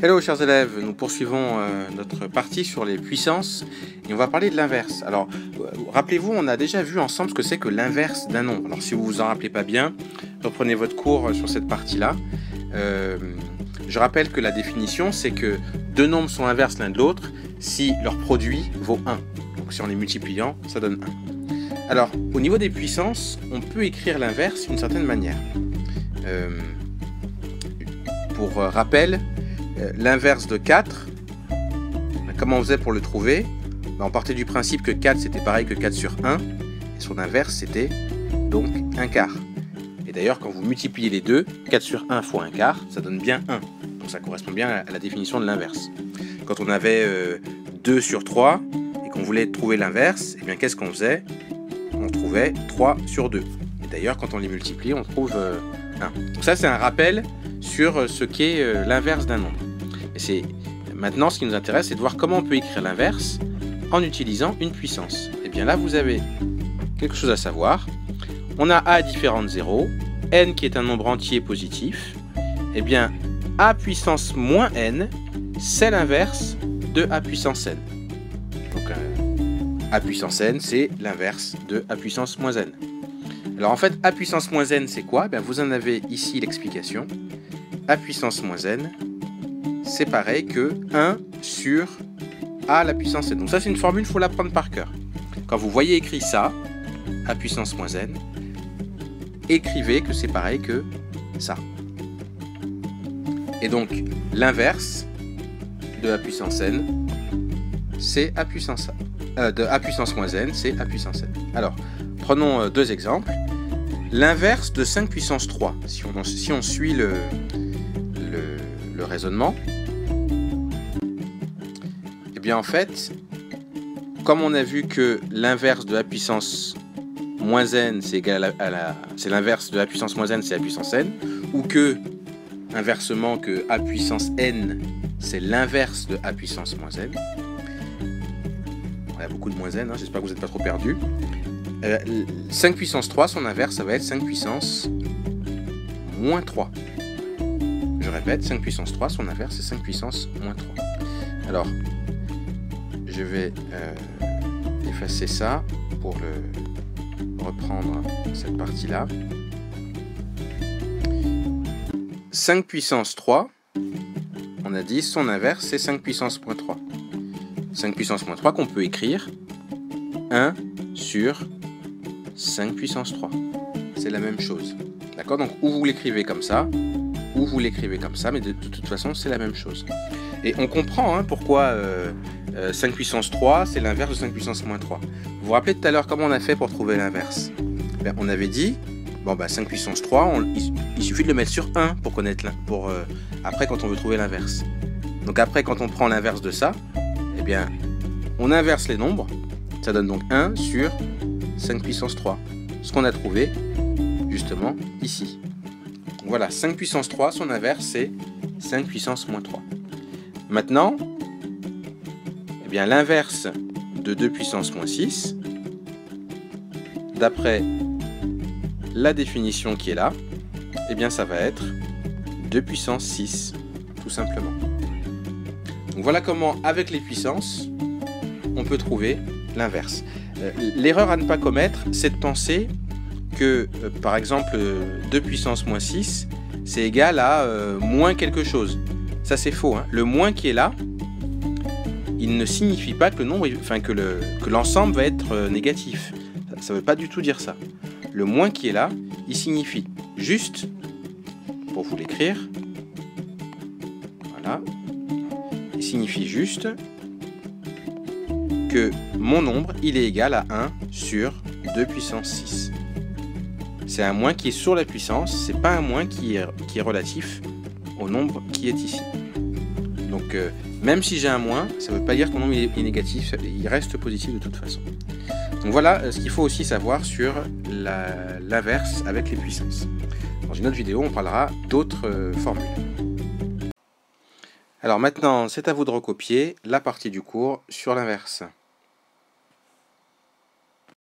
Hello chers élèves, nous poursuivons notre partie sur les puissances et on va parler de l'inverse. Alors rappelez-vous, on a déjà vu ensemble ce que c'est que l'inverse d'un nombre. Alors si vous vous en rappelez pas bien, reprenez votre cours sur cette partie-là. Je rappelle que la définition c'est que deux nombres sont inverses l'un de l'autre si leur produit vaut 1. Donc si on les multipliant, ça donne 1. Alors au niveau des puissances, on peut écrire l'inverse d'une certaine manière. Pour rappel, l'inverse de 4, comment on faisait pour le trouver? On partait du principe que 4 c'était pareil que 4 sur 1, et son inverse c'était donc 1 quart. Et d'ailleurs quand vous multipliez les deux, 4 sur 1 fois 1 quart, ça donne bien 1. Donc ça correspond bien à la définition de l'inverse. Quand on avait 2 sur 3, et qu'on voulait trouver l'inverse, et bien qu'est-ce qu'on faisait? On trouvait 3 sur 2. Et d'ailleurs quand on les multiplie, on trouve 1. Donc ça c'est un rappel sur ce qu'est l'inverse d'un nombre. Et maintenant ce qui nous intéresse, c'est de voir comment on peut écrire l'inverse en utilisant une puissance. Et bien là vous avez quelque chose à savoir. On a a différentes zéros, n qui est un nombre entier positif. Et bien a puissance moins n, c'est l'inverse de a puissance n. Donc a puissance n, c'est l'inverse de a puissance moins n. Alors en fait, a puissance moins n, c'est quoi? Bien, vous en avez ici l'explication. A puissance moins n, c'est pareil que 1 sur a à la puissance n. Donc ça, c'est une formule, il faut l'apprendre par cœur. Quand vous voyez écrit ça, a puissance moins n, écrivez que c'est pareil que ça. Et donc, l'inverse de a puissance n, c'est a puissance de a puissance moins n, c'est a puissance n. Alors, prenons deux exemples. L'inverse de 5 puissance 3, si on suit le raisonnement, et bien en fait, comme on a vu que l'inverse de a puissance moins n, c'est égal c'est l'inverse de a puissance moins n, c'est a puissance n, ou que, inversement, que a puissance n, c'est l'inverse de a puissance moins n. Il y a beaucoup de moins n, hein, j'espère que vous n'êtes pas trop perdus. 5 puissance 3, son inverse, ça va être 5 puissance moins 3. Je répète, 5 puissance 3, son inverse, c'est 5 puissance moins 3. Alors, je vais effacer ça pour reprendre cette partie-là. 5 puissance 3, on a dit, son inverse, c'est 5 puissance moins 3. 5 puissance moins 3 qu'on peut écrire 1 sur 5 puissance 3. C'est la même chose. D'accord? Donc, ou vous l'écrivez comme ça, ou vous l'écrivez comme ça, mais de toute façon, c'est la même chose. Et on comprend pourquoi 5 puissance 3, c'est l'inverse de 5 puissance moins 3. Vous vous rappelez tout à l'heure comment on a fait pour trouver l'inverse? On avait dit, 5 puissance 3, il suffit de le mettre sur 1 pour connaître après quand on veut trouver l'inverse. Donc après, quand on prend l'inverse de ça, eh bien, on inverse les nombres, ça donne donc 1 sur 5 puissance 3. Ce qu'on a trouvé, justement, ici. Donc voilà, 5 puissance 3, son inverse, c'est 5 puissance moins 3. Maintenant, eh bien, l'inverse de 2 puissance moins 6, d'après la définition qui est là, eh bien, ça va être 2 puissance 6, tout simplement. Donc voilà comment, avec les puissances, on peut trouver l'inverse. L'erreur à ne pas commettre, c'est de penser que, par exemple, 2 puissance moins 6, c'est égal à moins quelque chose. Ça, c'est faux. Le moins qui est là, il ne signifie pas que le nombre, que l'ensemble va être négatif. Ça ne veut pas du tout dire ça. Le moins qui est là, il signifie juste, pour vous l'écrire, voilà, il signifie juste que mon nombre, il est égal à 1 sur 2 puissance 6. C'est un moins qui est sur la puissance, c'est pas un moins qui est relatif au nombre qui est ici. Donc, même si j'ai un moins, ça ne veut pas dire que mon nombre est négatif, il reste positif de toute façon. Donc voilà ce qu'il faut aussi savoir sur l'inverse avec les puissances. Dans une autre vidéo, on parlera d'autres formules. Alors maintenant, c'est à vous de recopier la partie du cours sur l'inverse.